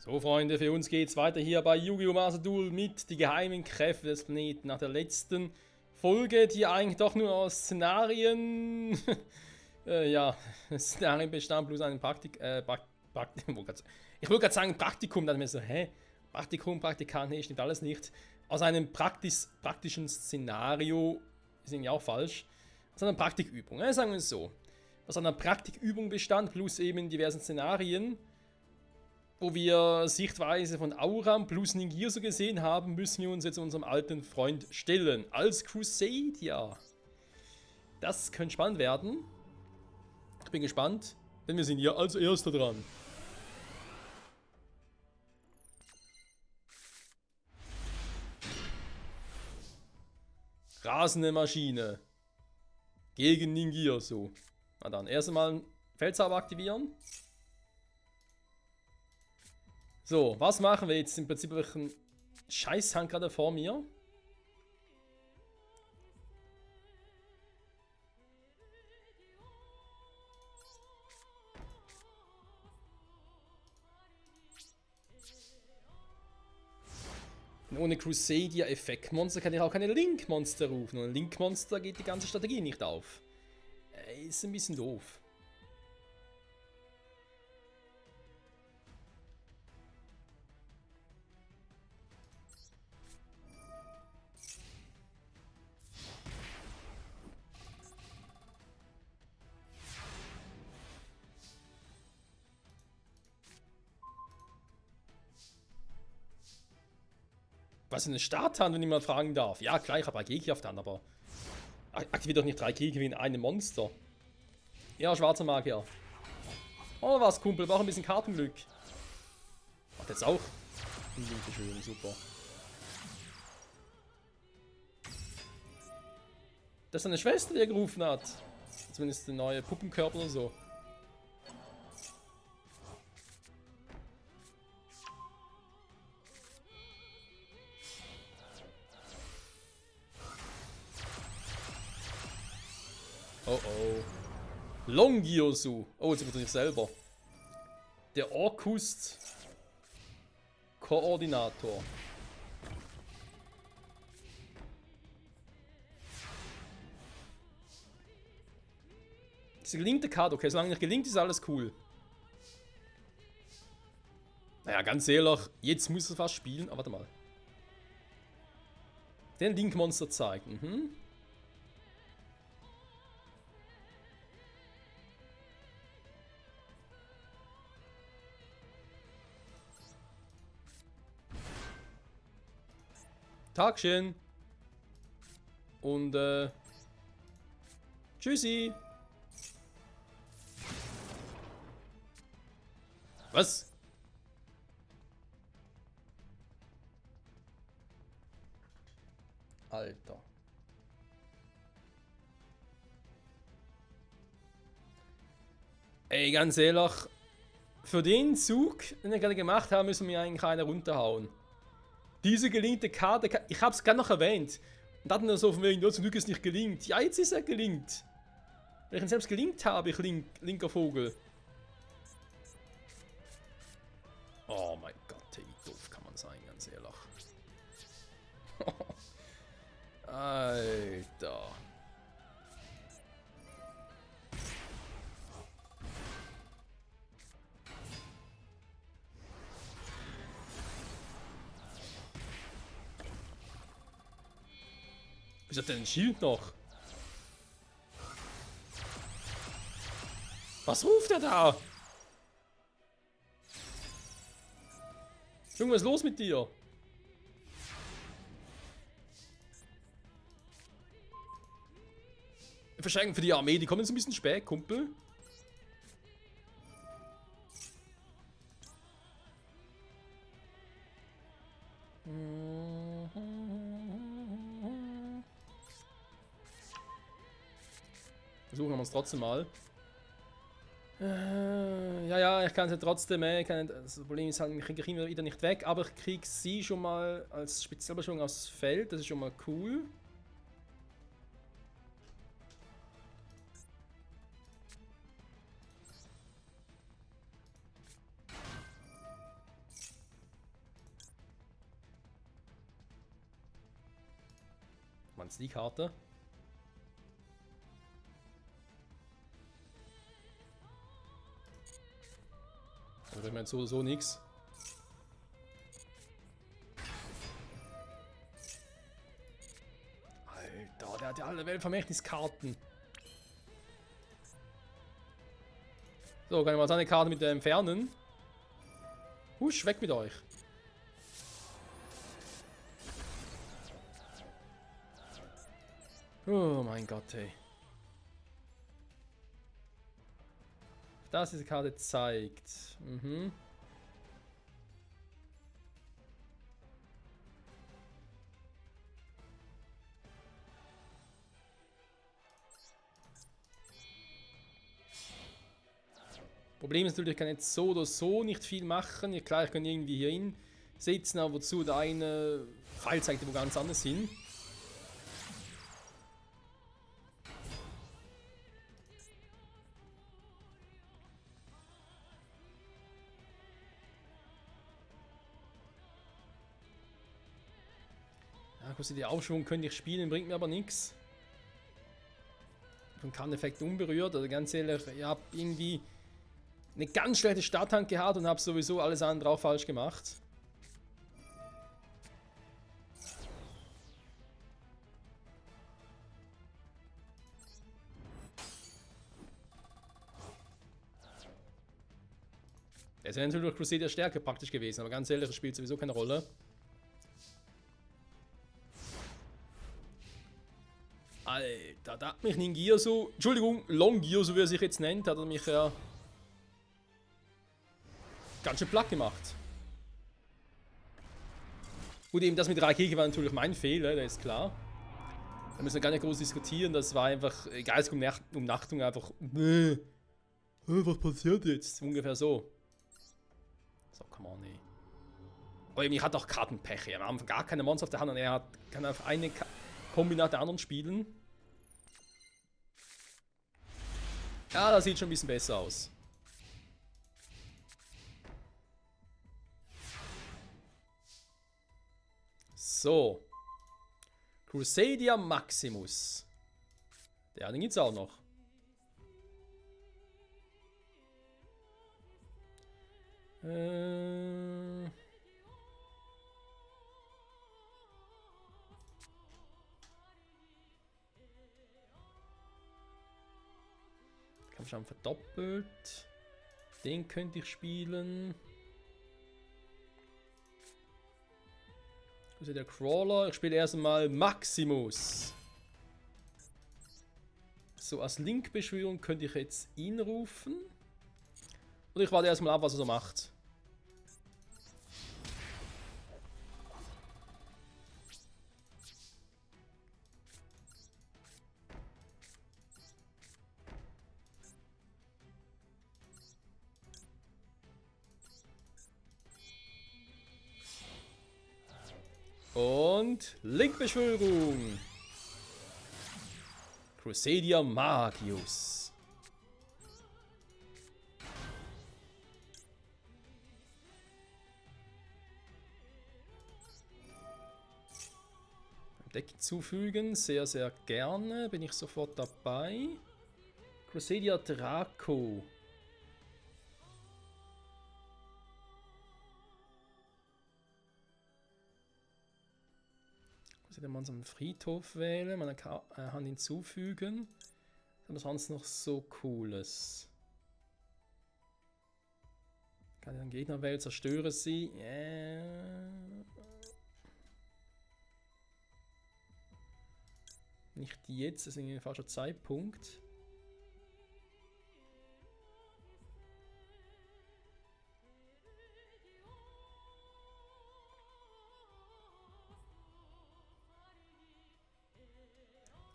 So, Freunde, für uns geht's weiter hier bei Yu-Gi-Oh! Master Duel mit die geheimen Kräfte des Planeten. Nach der letzten Folge, die eigentlich doch nur aus Szenarien, Szenarien bestand, plus ein ich wollte gerade sagen Praktikum, dann mir so, Praktikum, Praktikant, nee, stimmt alles nicht. Aus einem praktischen Szenario, ist irgendwie auch falsch, aus einer Praktikübung, sagen wir es so. Aus einer Praktikübung bestand, plus eben diversen Szenarien, wo wir Sichtweise von Auram plus Ningirsu gesehen haben, müssen wir uns jetzt unserem alten Freund stellen. Als Crusadia. Das könnte spannend werden. Ich bin gespannt, denn wir sind hier als Erster dran. Rasende Maschine. Gegen Ningirsu. Na dann, erst einmal Feldzauber aktivieren. So, was machen wir jetzt? Im Prinzip habe ich einen Scheißhand gerade vor mir. Und ohne Crusadia-Effektmonster kann ich auch keine Link-Monster rufen. Und ein Link-Monster geht die ganze Strategie nicht auf. Ist ein bisschen doof. Was ist eine Starthand, wenn ich mal fragen darf? Ja, klar, ich habe Ageki auf der Hand, aber aktiviert doch nicht 3 Kriege wie in einem Monster. Ja, schwarzer Magier. Oh, was, Kumpel, braucht ein bisschen Kartenglück. Macht jetzt auch. Schön, super. Das ist eine Schwester, die er gerufen hat. Zumindest eine neue Puppenkörper oder so. Oh oh. Longirsu. Oh, jetzt wird er nicht selber. Der Orkust Koordinator. Das gelingt der Karte, okay, solange nicht gelingt, ist alles cool. Naja, ganz ehrlich, jetzt muss er fast spielen. Aber warte mal. Den Link-Monster zeigen. Tagchen. Und tschüssi. Was? Alter. Ey, ganz ehrlich, für den Zug, den wir gerade gemacht haben, müssen wir eigentlich eine runterhauen. Diese gelinkte Karte, ich hab's gerade noch erwähnt. Und dann nur so von wegen, ja, zum Glück ist nicht gelingt. Ja, jetzt ist er gelingt. Wenn ich ihn selbst gelingt habe, ich linker Vogel. Oh mein Gott, ey, wie doof kann man sein, ganz ehrlich. Alter. Wieso hat der ein Schild noch? Was ruft er da? Junge, was ist los mit dir? Verschenken für die Armee, die kommen jetzt ein bisschen spät, Kumpel. Versuchen wir es trotzdem mal. Ja, ich kann sie trotzdem, das Problem ist halt, ich kriege ihn wieder nicht weg, aber ich kriege sie schon mal als Spezialbeschwörung aufs Feld, das ist schon mal cool. man die Karte. Da bringt man so oder so nichts. Alter, der hat ja alle Weltvermächtniskarten. So, kann ich mal seine Karte mit der entfernen. Husch, weg mit euch. Oh mein Gott, ey. Das diese Karte zeigt. Mhm. Problem ist natürlich, ich kann jetzt so oder so nicht viel machen. Ja, klar, ich kann irgendwie hier hin sitzen, aber wozu der eine Pfeil zeigt wo ganz anders hin. Ja, quasi die Aufschwung könnte ich spielen, bringt mir aber nichts. Von Kann-Effekt unberührt, also ganz ehrlich, ich habe irgendwie eine ganz schlechte Starthand gehabt und habe sowieso alles andere auch falsch gemacht. Es wäre natürlich durch Crusader Stärke praktisch gewesen, aber ganz ehrlich, das spielt sowieso keine Rolle. Alter, da hat mich Ningirsu, Entschuldigung, Longirsu, wie er sich jetzt nennt, hat er mich ja ganz schön platt gemacht. Gut, eben das mit Rakeke war natürlich mein Fehler, das ist klar. Da müssen wir gar nicht groß diskutieren, das war einfach geistige Umnachtung, einfach was passiert jetzt? Ungefähr so. So, come on, ey. Aber eben, ich hatte auch Kartenpech. Wir haben gar keine Monster auf der Hand und er kann einfach eine Kombi nach der anderen spielen. Ja, das sieht schon ein bisschen besser aus. So. Crusadia Maximus. Ja, den gibt's auch noch. Kampfschaden verdoppelt. Den könnte ich spielen. Das ist der Crawler. Ich spiele erst einmal Maximus. So, als Link-Beschwörung könnte ich jetzt ihn rufen. Oder ich warte erstmal ab, was er so macht. Und Link-Beschwörung. Crusadia Magius. Deck zufügen, sehr, sehr gerne. Bin ich sofort dabei. Crusadia Draco. Crusadia man am Friedhof wählen, meine Hand hinzufügen. Was haben wir sonst noch so Cooles? Kann ich einen Gegner wählen, zerstöre sie. Nicht jetzt, das ist irgendwie ein falscher Zeitpunkt.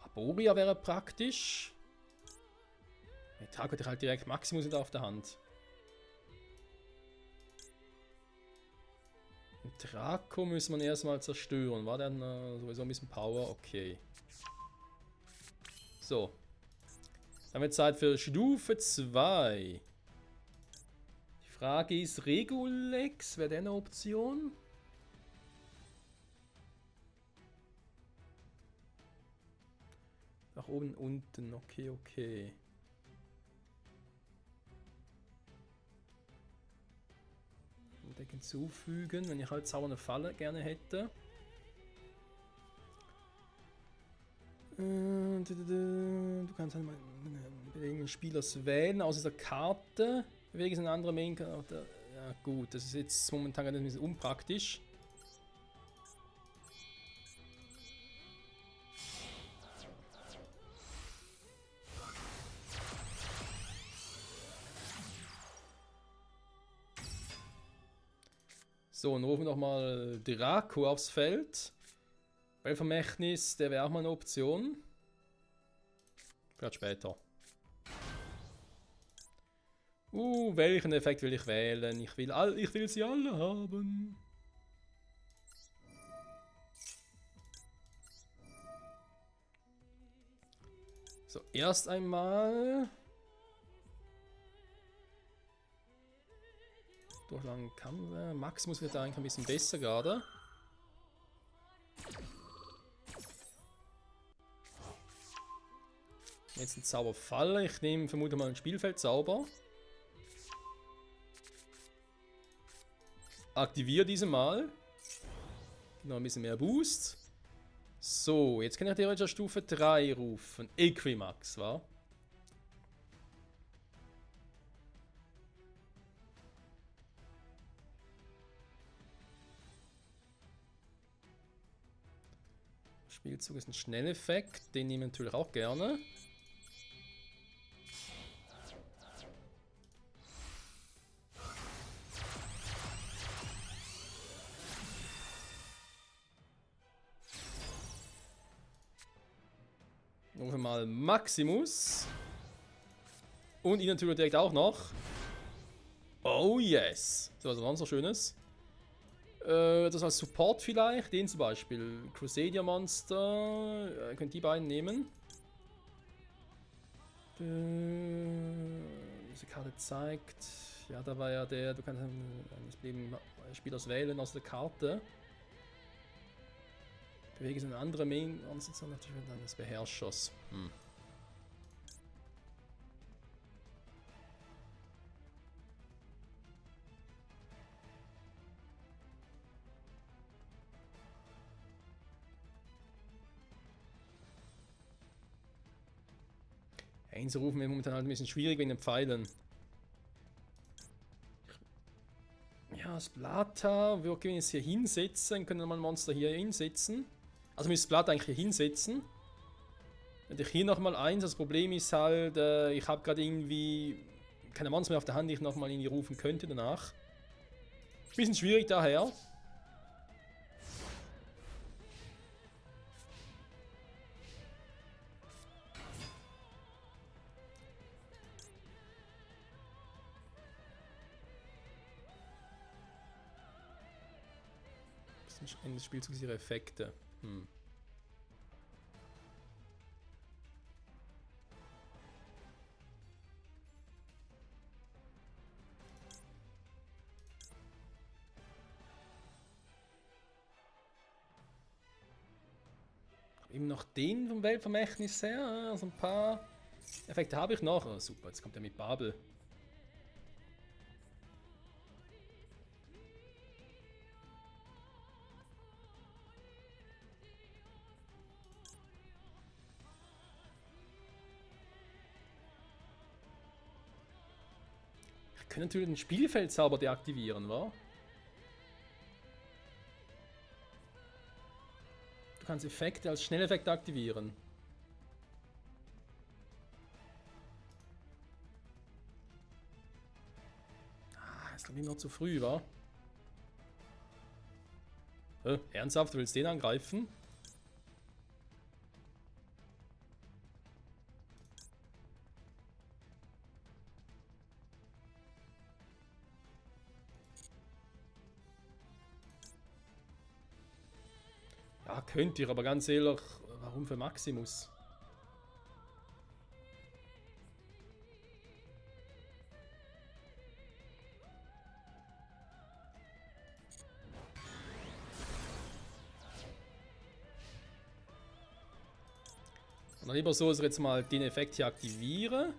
Arboria wäre praktisch. Mit Tag hätte ich halt direkt Maximus wieder auf der Hand. Den Draco müssen wir erstmal zerstören. War dann sowieso ein bisschen Power? Okay. So. Dann wird Zeit für Stufe 2. Die Frage ist, Regulex, wäre der eine Option? Nach oben, unten. Okay, okay. Deck hinzufügen, wenn ich halt zaubernde Falle gerne hätte. Du kannst halt mal bewegen Spielers wählen aus dieser Karte. Bewege eine andere Main-Karte. Ja gut, das ist jetzt momentan ein bisschen unpraktisch. So, und rufen wir nochmal Draco aufs Feld. Vermächtnis, der wäre auch mal eine Option. Vielleicht später. Welchen Effekt will ich wählen? Ich will sie alle haben. So, erst einmal. Durchlangen kann wir. Maximus wird da eigentlich ein bisschen besser gerade. Jetzt ein Zauberfalle. Ich nehme vermutlich mal einen Spielfeldzauber. Aktiviere diese mal. Noch ein bisschen mehr Boost. So, jetzt kann ich theoretisch auf Stufe 3 rufen. Equimax, wa? Spielzug ist ein Schnelleffekt, den nehmen wir natürlich auch gerne. Rufen wir mal Maximus. Und ihn natürlich direkt auch noch. Oh yes! So, was war noch so Schönes? Das als Support vielleicht. Den zum Beispiel. Crusadia Monster. Ihr könnt die beiden nehmen. Diese Karte zeigt. Ja, da war ja der. Du kannst eines Leben Spielers wählen aus der Karte. Bewege eine andere Main Monster natürlich eines Beherrschers. Einzurufen wäre momentan halt ein bisschen schwierig wegen den Pfeilen. Ja, Splata, wir können jetzt hier hinsetzen, können wir mal ein Monster hier hinsetzen. Also müssen Splata eigentlich hier hinsetzen. Und ich hier nochmal eins, das Problem ist halt, ich habe gerade irgendwie keine Monster mehr auf der Hand, die ich nochmal irgendwie rufen könnte danach. Bisschen schwierig daher. Ende des Spielzugs ihre Effekte. Eben noch den vom Weltvermächtnis her. Also ein paar Effekte habe ich noch. Oh, super, jetzt kommt er mit Babel. Ich kann natürlich den Spielfeldzauber deaktivieren, wa? Du kannst Effekte als Schnelleffekt aktivieren. Ist glaube ich noch zu früh, wa? Ernsthaft, du willst den angreifen? Ja, könnt ihr, aber ganz ehrlich, warum für Maximus? Dann lieber so, dass ich jetzt mal den Effekt hier aktiviere.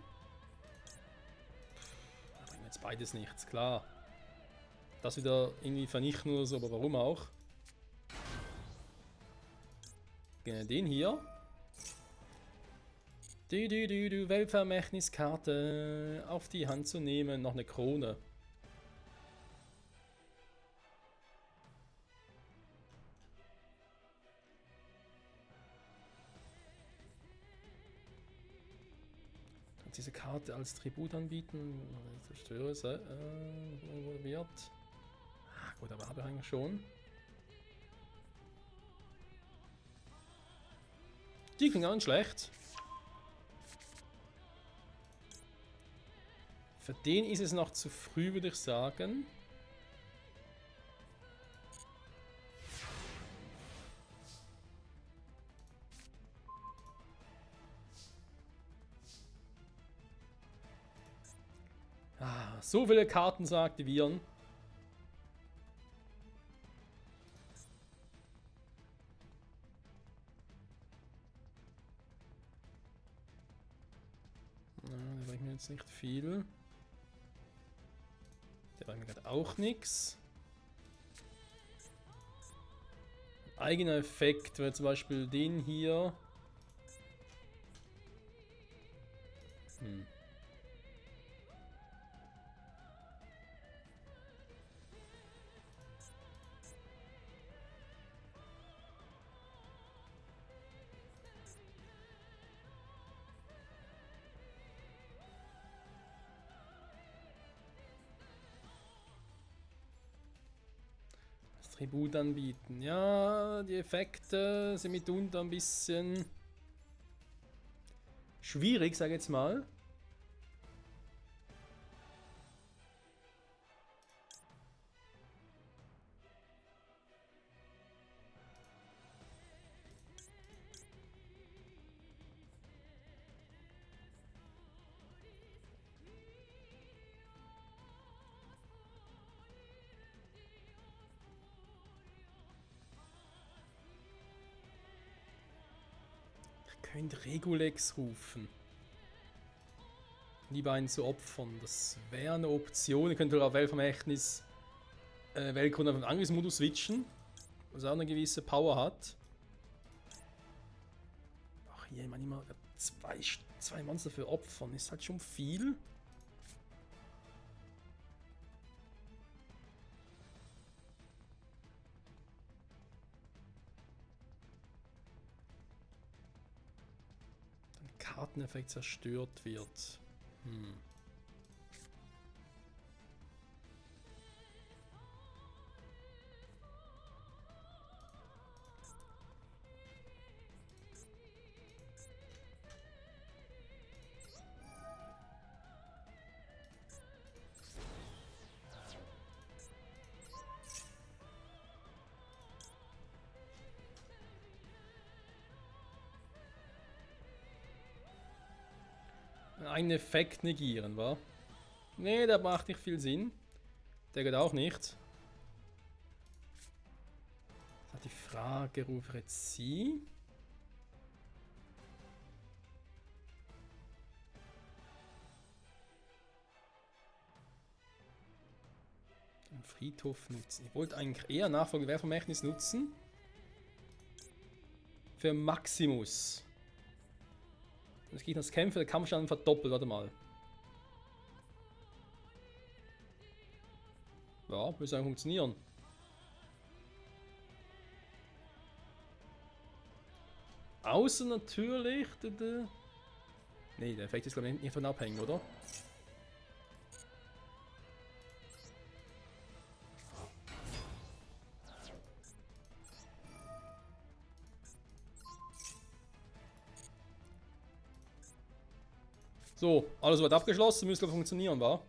Da bringen wir jetzt beides nichts, klar. Das wieder irgendwie vernichten oder so, aber warum auch? Genau, den hier. Weltvermächtniskarte auf die Hand zu nehmen. Noch eine Krone. Kannst diese Karte als Tribut anbieten? Zerstöre es. Involviert. Ah, gut, aber habe ich eigentlich schon. Die klingt auch nicht schlecht. Für den ist es noch zu früh, würde ich sagen. Ah, so viele Karten zu aktivieren. Da bringt mir jetzt nicht viel. Der bringt mir gerade auch nichts. Eigener Effekt wäre zum Beispiel den hier. Das Tribut anbieten. Ja, die Effekte sind mitunter ein bisschen schwierig, sag ich jetzt mal. Könnt Regulex rufen. Lieber einen zu opfern. Das wäre eine Option. Ihr könnt auf Weltvermächtnis Weltkunde auf den Angriffsmodus switchen. Was auch eine gewisse Power hat. Ach, hier immer zwei Monster für opfern. Ist halt schon viel. Karteneffekt zerstört wird. Einen Effekt negieren, wa? Nee, der macht nicht viel Sinn. Der geht auch nicht. Das ist die Frage, rufe ich jetzt sie? Den Friedhof nutzen. Ich wollte eigentlich eher Nachfolgewehrvermächtnis nutzen. Für Maximus. Das Gegners Kämpfe, der Kampfschaden verdoppelt, warte mal. Ja, müsste eigentlich funktionieren. Außer natürlich. Nee, der Effekt ist glaube ich nicht davon abhängig, oder? So, alles wird abgeschlossen, müsste funktionieren, wa?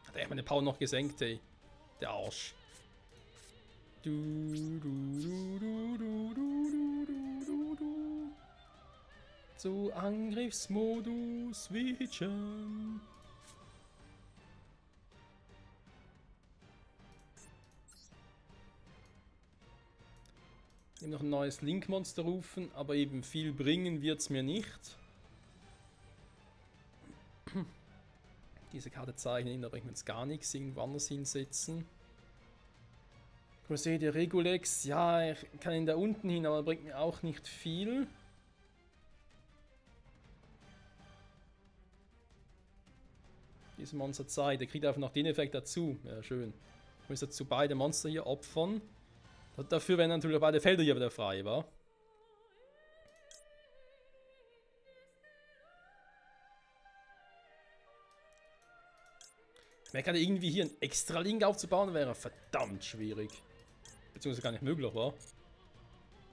Hat er meine Power noch gesenkt, ey. Der Arsch. zu Angriffsmodus switchen. Ich nehme noch ein neues Link-Monster rufen, aber eben viel bringen wird es mir nicht. Diese Karte zeichnen, da bringt mir jetzt gar nichts, irgendwo anders hinsetzen. Crusader Regulex, ja, ich kann ihn da unten hin, aber bringt mir auch nicht viel. Diese Monster Zeit, der kriegt einfach noch den Effekt dazu. Ja, schön. Ich muss dazu beide Monster hier opfern. Dafür werden natürlich beide Felder hier wieder frei, wa? Ich merke gerade, irgendwie hier ein extra Link aufzubauen, wäre verdammt schwierig. Beziehungsweise gar nicht möglich, wa?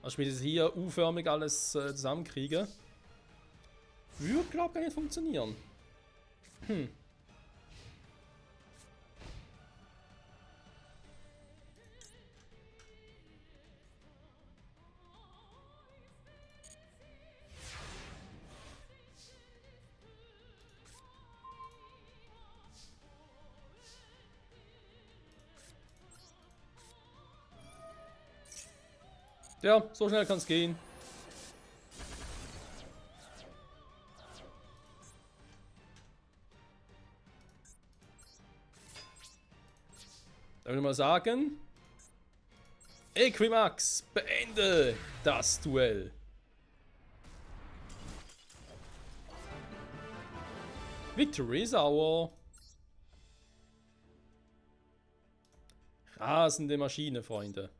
Also wenn ich das hier U-förmig alles zusammenkriege, würde, glaube ich, gar nicht funktionieren. Ja, so schnell kann es gehen. Da würde ich mal sagen, Equimax, beende das Duell. Victory is our. Rasende Maschine, Freunde.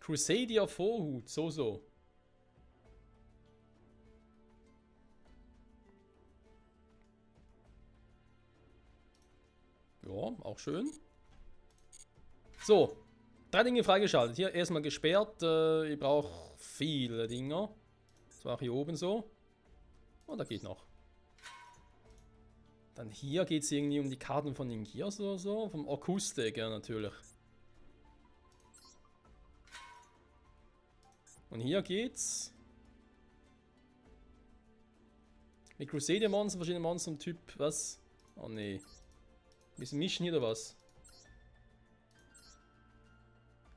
Crusader Vorhut, so. Ja, auch schön. So, 3 Dinge freigeschaltet. Hier erstmal gesperrt. Ich brauche viele Dinger. Das war hier oben so. Oh, da geht noch. Dann hier geht es irgendwie um die Karten von den Gears oder so. Vom Akustik, ja, natürlich. Und hier geht's mit Crusader Monster, verschiedene Monster im Typ, was? Oh nee. Bisschen mischen hier oder was?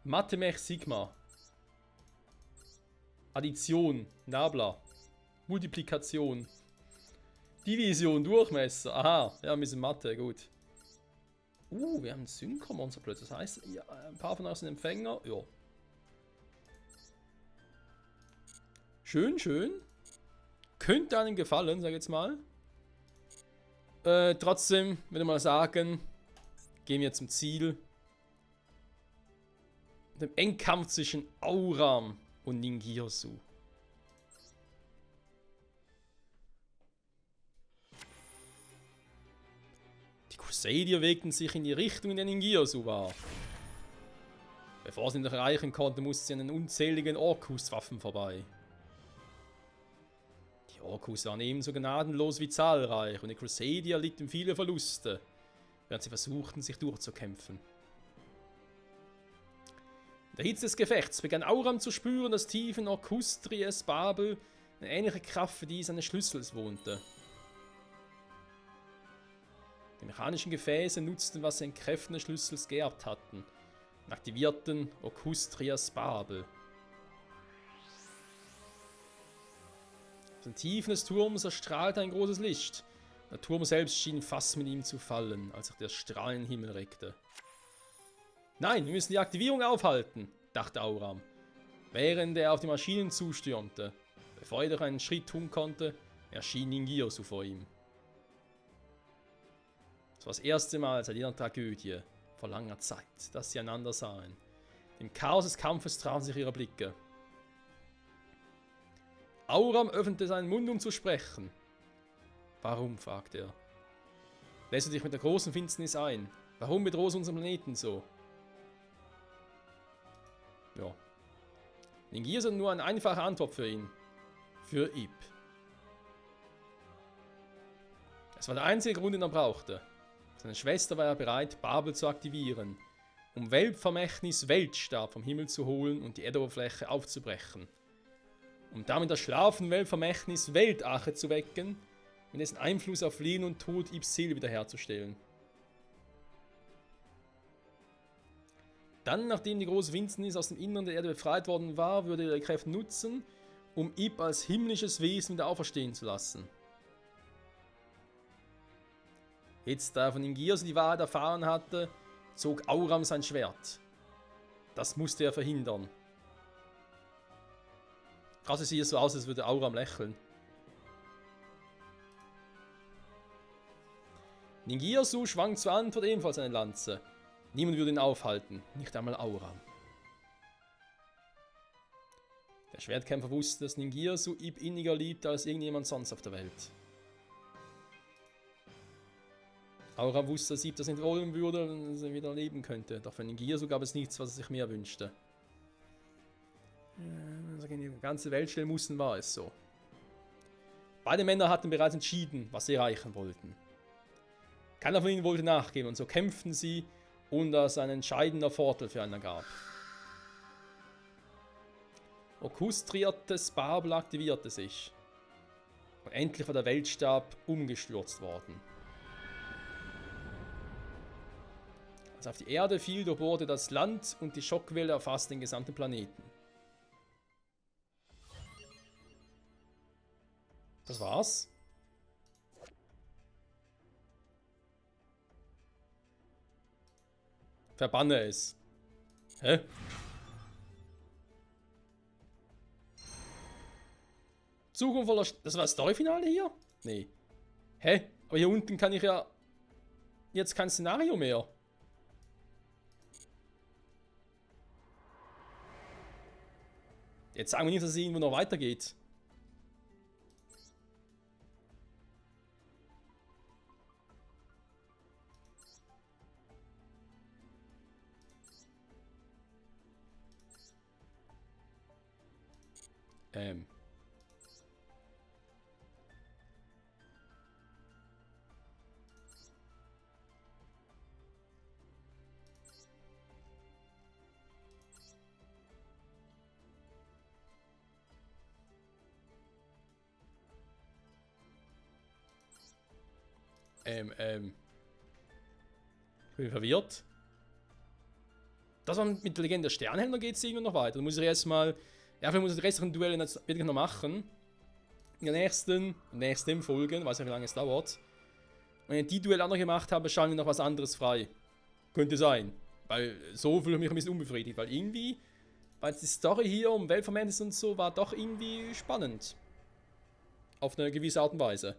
Mathe Mech Sigma. Addition, Nabla. Multiplikation. Division, Durchmesser. Aha, ja, ein bisschen Mathe, gut. Wir haben ein Synchro-Monster plötzlich. Das heißt, ja, ein paar von euch sind Empfänger. Ja. Schön, schön. Könnte einem gefallen, sag ich jetzt mal. Trotzdem würde ich mal sagen, gehen wir zum Ziel. Dem Endkampf zwischen Auram und Ningirsu. Die Crusader wägten sich in die Richtung, in der Ningirsu war. Bevor sie ihn erreichen konnten, mussten sie an den unzähligen Orkus-Waffen vorbei. Die Orkus waren ebenso gnadenlos wie zahlreich und die Crusader litten viele Verluste, während sie versuchten, sich durchzukämpfen. In der Hitze des Gefechts begann Auram zu spüren, dass tief in Orkustries Babel eine ähnliche Kraft wie die seines Schlüssels wohnte. Die mechanischen Gefäße nutzten, was sie in Kräften des Schlüssels geerbt hatten, und aktivierten Orkustries Babel. Aus den Tiefen des Turms erstrahlte ein großes Licht. Der Turm selbst schien fast mit ihm zu fallen, als sich der Strahl in den Himmel reckte. Nein, wir müssen die Aktivierung aufhalten, dachte Auram, während er auf die Maschinen zustürmte. Bevor er doch einen Schritt tun konnte, erschien Ningirsu vor ihm. Es war das erste Mal seit jener Tragödie, vor langer Zeit, dass sie einander sahen. Im Chaos des Kampfes trafen sich ihre Blicke. Auram öffnete seinen Mund, um zu sprechen. Warum? Fragte er. Lässt du dich mit der großen Finsternis ein? Warum bedrohst du unseren Planeten so? Ja. Ningirsu hat nur eine einfache Antwort für ihn. Für Ib. Es war der einzige Grund, den er brauchte. Seine Schwester war er bereit, Babel zu aktivieren, um Weltvermächtnis Weltstab vom Himmel zu holen und die Erdoberfläche aufzubrechen. um damit das schlafende Weltvermächtnis Weltache zu wecken und dessen Einfluss auf Leben und Tod Ipsil wiederherzustellen. Dann, nachdem die große Finsternis aus dem Innern der Erde befreit worden war, würde er ihre Kräfte nutzen, um Ib als himmlisches Wesen wieder auferstehen zu lassen. Jetzt, da er von Ingirsu die Wahrheit erfahren hatte, zog Auram sein Schwert. Das musste er verhindern. Krass, es sieht so aus, als würde Auram lächeln. Ningirsu schwang zur Antwort ebenfalls eine Lanze. Niemand würde ihn aufhalten, nicht einmal Auram. Der Schwertkämpfer wusste, dass Ningirsu Ib inniger liebte als irgendjemand sonst auf der Welt. Auram wusste, dass Ib das nicht wollen würde und dass er wieder leben könnte. Doch für Ningirsu gab es nichts, was er sich mehr wünschte. In die ganze Welt stellen mussten, war es so. Beide Männer hatten bereits entschieden, was sie erreichen wollten. Keiner von ihnen wollte nachgeben und so kämpften sie, ohne dass ein entscheidender Vorteil für einen gab. Orkustriates Babel aktivierte sich. Und endlich war der Weltstab umgestürzt worden. Als er auf die Erde fiel, durchbohrte das Land und die Schockwelle erfasste den gesamten Planeten. Das war's. Verbanne es. Hä? Zukunft voller... Das war das Storyfinale hier? Nee. Hä? Aber hier unten kann ich ja... Jetzt kein Szenario mehr. Jetzt sagen wir nicht, dass es irgendwo noch weitergeht. Ich bin verwirrt. Das war mit der Legende der Sternhändler geht es irgendwie noch weiter. Da muss ich erstmal. Ja, vielleicht muss ich die restlichen Duelle jetzt wirklich noch machen. In der nächsten Folgen, weiß nicht, wie lange es dauert. Und wenn ich die Duelle auch noch gemacht habe, schauen wir noch was anderes frei. Könnte sein. Weil so fühle ich mich ein bisschen unbefriedigt. Weil irgendwie, weil die Story hier um Weltvermächtnis und so war doch irgendwie spannend. Auf eine gewisse Art und Weise.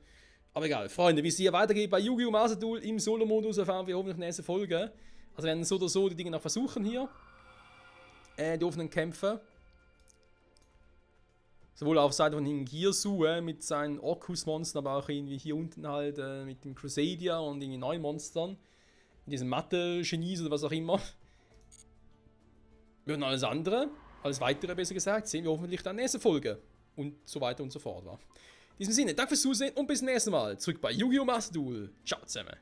Aber egal, Freunde, wie es hier weitergeht bei Yu-Gi-Oh! Master Duel im Solo-Modus erfahren wir hoffentlich in der nächsten Folge. Also wir werden so oder so die Dinge noch versuchen hier. Die offenen Kämpfe. Sowohl auf Seite von Ningirsu mit seinen Orkus-Monstern, aber auch irgendwie hier unten halt mit dem Crusadia und irgendwie neuen Monstern. Mit diesen Mathe-Genies oder was auch immer. Und alles andere, alles weitere besser gesagt, sehen wir hoffentlich dann in der nächsten Folge. Und so weiter und so fort. In diesem Sinne, danke fürs Zusehen und bis zum nächsten Mal. Zurück bei Yu-Gi-Oh! Master Duel. Ciao zusammen.